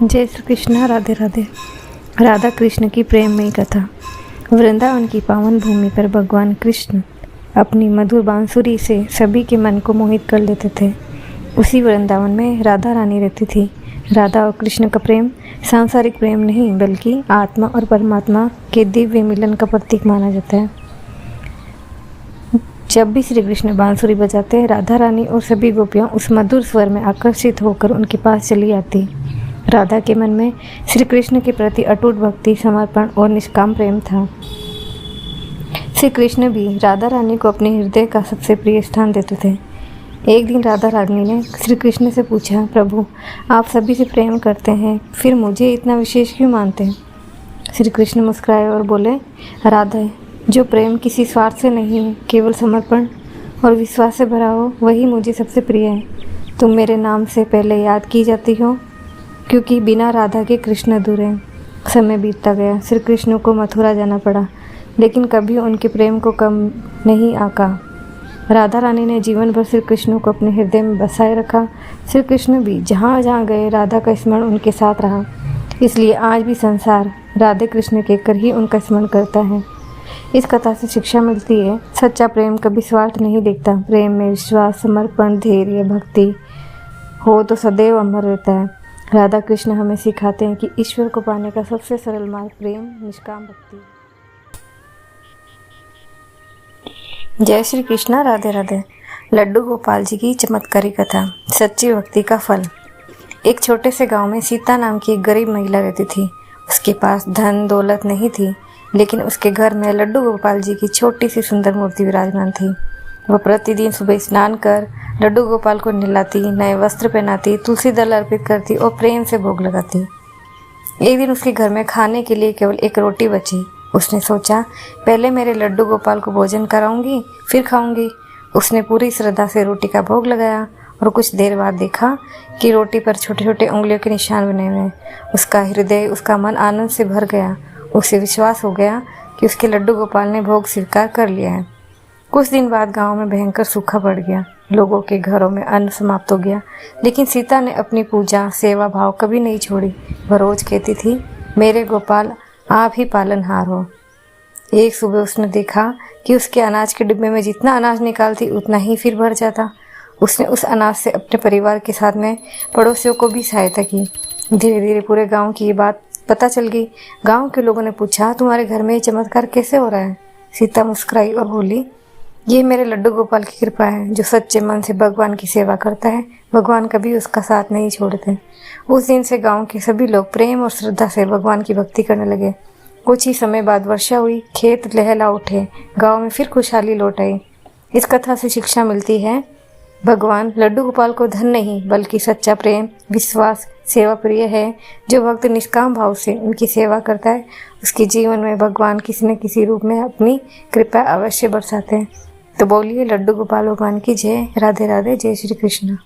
जय श्री कृष्णा। राधे राधे। राधा कृष्ण की प्रेममयी कथा। वृंदावन की पावन भूमि पर भगवान कृष्ण अपनी मधुर बांसुरी से सभी के मन को मोहित कर लेते थे। उसी वृंदावन में राधा रानी रहती थी। राधा और कृष्ण का प्रेम सांसारिक प्रेम नहीं बल्कि आत्मा और परमात्मा के दिव्य मिलन का प्रतीक माना जाता है। जब भी श्री कृष्ण बांसुरी बजाते, राधा रानी और सभी गोपियाँ उस मधुर स्वर में आकर्षित होकर उनके पास चली आती। राधा के मन में श्री कृष्ण के प्रति अटूट भक्ति, समर्पण और निष्काम प्रेम था। श्री कृष्ण भी राधा रानी को अपने हृदय का सबसे प्रिय स्थान देते थे। एक दिन राधा रानी ने श्री कृष्ण से पूछा, प्रभु आप सभी से प्रेम करते हैं, फिर मुझे इतना विशेष क्यों मानते हैं? श्री कृष्ण मुस्कुराए और बोले, राधा, जो प्रेम किसी स्वार्थ से नहीं, केवल समर्पण और विश्वास से भरा हो, वही मुझे सबसे प्रिय है। तुम मेरे नाम से पहले याद की जाती हो, क्योंकि बिना राधा के कृष्ण अधूरे। समय बीतता गया। श्री कृष्ण को मथुरा जाना पड़ा, लेकिन कभी उनके प्रेम को कम नहीं आका। राधा रानी ने जीवन भर श्री कृष्ण को अपने हृदय में बसाए रखा। श्री कृष्ण भी जहाँ जहाँ गए, राधा का स्मरण उनके साथ रहा। इसलिए आज भी संसार राधे कृष्ण कहकर ही उनका स्मरण करता है। इस कथा से शिक्षा मिलती है, सच्चा प्रेम कभी स्वार्थ नहीं देखता। प्रेम में विश्वास, समर्पण, धैर्य, भक्ति हो तो सदैव अमर रहता है। राधा कृष्ण हमें सिखाते हैं कि ईश्वर को पाने का सबसे सरल मार्ग प्रेम, निष्काम भक्ति। जय श्री कृष्णा। राधे राधे। लड्डू गोपाल जी की चमत्कारी कथा। सच्ची भक्ति का फल। एक छोटे से गांव में सीता नाम की एक गरीब महिला रहती थी। उसके पास धन दौलत नहीं थी, लेकिन उसके घर में लड्डू गोपाल जी की छोटी सी सुंदर मूर्ति विराजमान थी। वह प्रतिदिन सुबह स्नान कर लड्डू गोपाल को नहलाती, नए वस्त्र पहनाती, तुलसी दल अर्पित करती और प्रेम से भोग लगाती। एक दिन उसके घर में खाने के लिए केवल एक रोटी बची। उसने सोचा, पहले मेरे लड्डू गोपाल को भोजन कराऊंगी, फिर खाऊंगी। उसने पूरी श्रद्धा से रोटी का भोग लगाया और कुछ देर बाद देखा कि रोटी पर छोटे छोटे उंगलियों के निशान बने हुए हैं। उसका हृदय, उसका मन आनंद से भर गया। उसे विश्वास हो गया कि उसके लड्डू गोपाल ने भोग स्वीकार कर लिया है। कुछ दिन बाद गांव में भयंकर सूखा पड़ गया। लोगों के घरों में अन्न समाप्त हो गया, लेकिन सीता ने अपनी पूजा, सेवा भाव कभी नहीं छोड़ी। वह रोज कहती थी, मेरे गोपाल आप ही पालनहार हो। एक सुबह उसने देखा कि उसके अनाज के डिब्बे में जितना अनाज निकालती उतना ही फिर भर जाता। उसने उस अनाज से अपने परिवार के साथ में पड़ोसियों को भी सहायता की। धीरे धीरे पूरे गाँव की ये बात पता चल गई। गाँव के लोगों ने पूछा, तुम्हारे घर में ये चमत्कार कैसे हो रहा है? सीता मुस्कुराई और बोली, ये मेरे लड्डू गोपाल की कृपा है। जो सच्चे मन से भगवान की सेवा करता है, भगवान कभी उसका साथ नहीं छोड़ते। उस दिन से गांव के सभी लोग प्रेम और श्रद्धा से भगवान की भक्ति करने लगे। कुछ ही समय बाद वर्षा हुई, खेत लहला उठे, गांव में फिर खुशहाली लौट आई। इस कथा से शिक्षा मिलती है, भगवान लड्डू गोपाल को धन नहीं बल्कि सच्चा प्रेम, विश्वास, सेवा प्रिय है। जो भक्त निष्काम भाव से उनकी सेवा करता है, उसके जीवन में भगवान किसी न किसी रूप में अपनी कृपा अवश्य बरसाते हैं। तो बोलिए, लड्डू गोपाल भगवान की जय। राधे राधे। जय श्री कृष्ण।